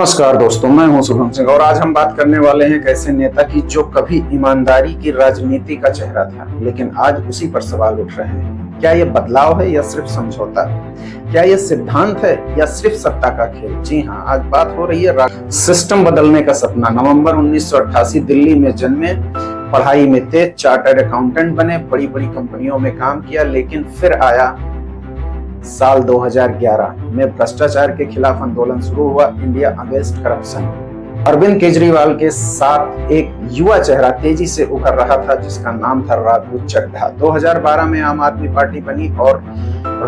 नमस्कार दोस्तों, मैं हूं शुभम सिंह और आज हम बात करने वाले हैं एक ऐसे नेता की जो कभी ईमानदारी की राजनीति का चेहरा था, लेकिन आज उसी पर सवाल उठ रहे हैं। क्या ये बदलाव है या सिर्फ समझौता? क्या ये सिद्धांत है या सिर्फ सत्ता का खेल? जी हाँ, आज बात हो रही है सिस्टम बदलने का सपना। नवंबर 1988 दिल्ली में जन्मे, पढ़ाई में तेज, चार्टर्ड अकाउंटेंट बने, बड़ी बड़ी कंपनियों में काम किया, लेकिन फिर आया साल 2011 में भ्रष्टाचार के खिलाफ आंदोलन शुरू हुआ, India against corruption. Arvind Kejriwal के साथ एक युवा चेहरा तेजी से उभर रहा था जिसका नाम था राघव चड्ढा। 2012 में आम आदमी पार्टी बनी और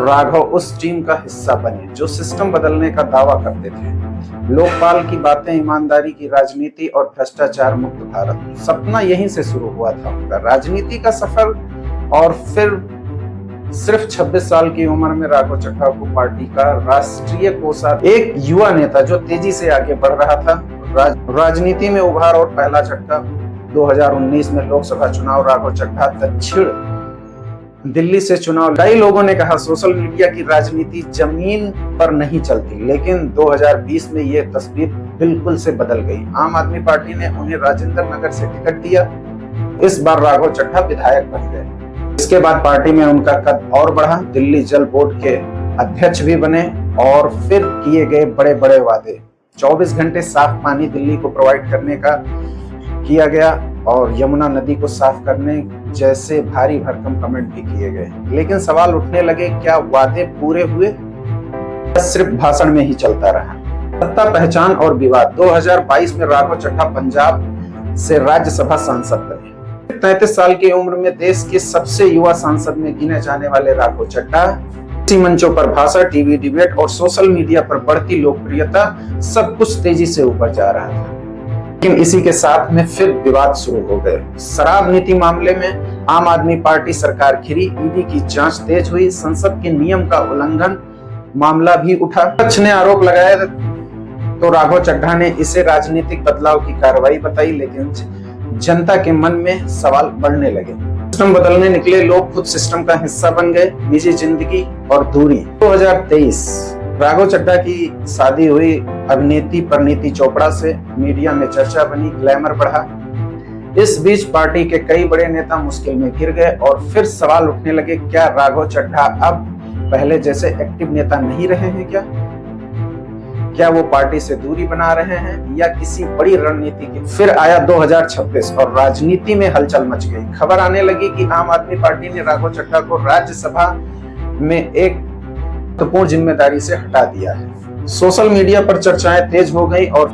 राघव उस टीम का हिस्सा बने जो सिस्टम बदलने का दावा करते थे। लोकपाल की बातें, ईमानदारी की राजनीति और भ्रष्टाचार मुक्त भारत, सपना यहीं से शुरू हुआ था उनका राजनीति का सफर। और फिर सिर्फ 26 साल की उम्र में राघव चड्ढा को पार्टी का राष्ट्रीय कोषाध्यक्ष, एक युवा नेता जो तेजी से आगे बढ़ रहा था, राजनीति में उभार और पहला झटका 2019 में लोकसभा चुनाव। राघव चड्ढा दक्षिण दिल्ली से चुनाव। कई लोगों ने कहा सोशल मीडिया की राजनीति जमीन पर नहीं चलती, लेकिन 2020 में ये तस्वीर बिल्कुल से बदल गई। आम आदमी पार्टी ने उन्हें राजेंद्र नगर से टिकट दिया। इस बार राघव चड्ढा विधायक बन गए। इसके बाद पार्टी में उनका कद और बढ़ा, दिल्ली जल बोर्ड के अध्यक्ष भी बने और फिर किए गए बड़े बड़े वादे। 24 घंटे साफ पानी दिल्ली को प्रोवाइड करने का किया गया और यमुना नदी को साफ करने जैसे भारी भरकम कमेंट भी किए गए। लेकिन सवाल उठने लगे, क्या वादे पूरे हुए? सिर्फ भाषण में ही चलता रहा। सत्ता, पहचान और विवाद। 2022 में राघव चड्ढा पंजाब से राज्यसभा सांसद बने। 33 साल की उम्र में देश के सबसे युवा सांसद में गिने जाने वाले राघव चड्ढा इसी मंचों पर भाषण, टीवी डिबेट और सोशल मीडिया पर बढ़ती लोकप्रियता, सब कुछ तेजी से ऊपर जा रहा था। लेकिन इसी के साथ में फिर विवाद शुरू हो गए। शराब नीति मामले में आम आदमी पार्टी सरकार घिरी, ईडी की जांच तेज हुई, संसद के नियम का उल्लंघन मामला भी उठा। विपक्ष ने आरोप लगाया तो राघव चड्ढा ने इसे राजनीतिक बदलाव की कार्रवाई बताई, लेकिन जनता के मन में सवाल बढ़ने लगे। सिस्टम बदलने निकले लोग खुद सिस्टम का हिस्सा बन गए। निजी जिंदगी और दूरी। 2023 राघव चड्ढा की शादी हुई अभिनेत्री परिणीति चोपड़ा से, मीडिया में चर्चा बनी, ग्लैमर बढ़ा। इस बीच पार्टी के कई बड़े नेता मुश्किल में घिर गए और फिर सवाल उठने लगे, क्या राघव चड्ढा अब पहले जैसे एक्टिव नेता नहीं रहे हैं? क्या वो पार्टी से दूरी बना रहे हैं या किसी बड़ी रणनीति की? फिर आया 2026 और राजनीति में हलचल मच गई। खबर आने लगी कि आम आदमी पार्टी ने राघव चड्ढा को राज्यसभा में एक महत्वपूर्ण जिम्मेदारी से हटा दिया है। सोशल मीडिया पर चर्चाएं तेज हो गई और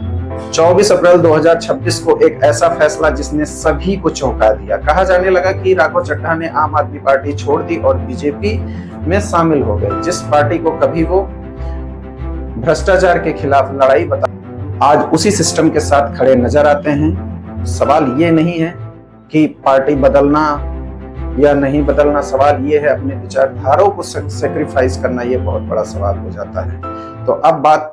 24 अप्रैल 2026 को एक ऐसा फैसला जिसने सभी को चौंका दिया। कहा जाने लगा कि राघव चड्ढा ने आम आदमी पार्टी छोड़ दी और बीजेपी में शामिल हो गए, जिस पार्टी को कभी वो भ्रष्टाचार के खिलाफ लड़ाई बता, आज उसी सिस्टम के साथ खड़े नजर आते हैं। सवाल ये नहीं है कि पार्टी बदलना या नहीं बदलना, सवाल ये है अपने विचारधाराओं को सैक्रिफाइस करना। ये बहुत बड़ा सवाल हो जाता है। तो अब बात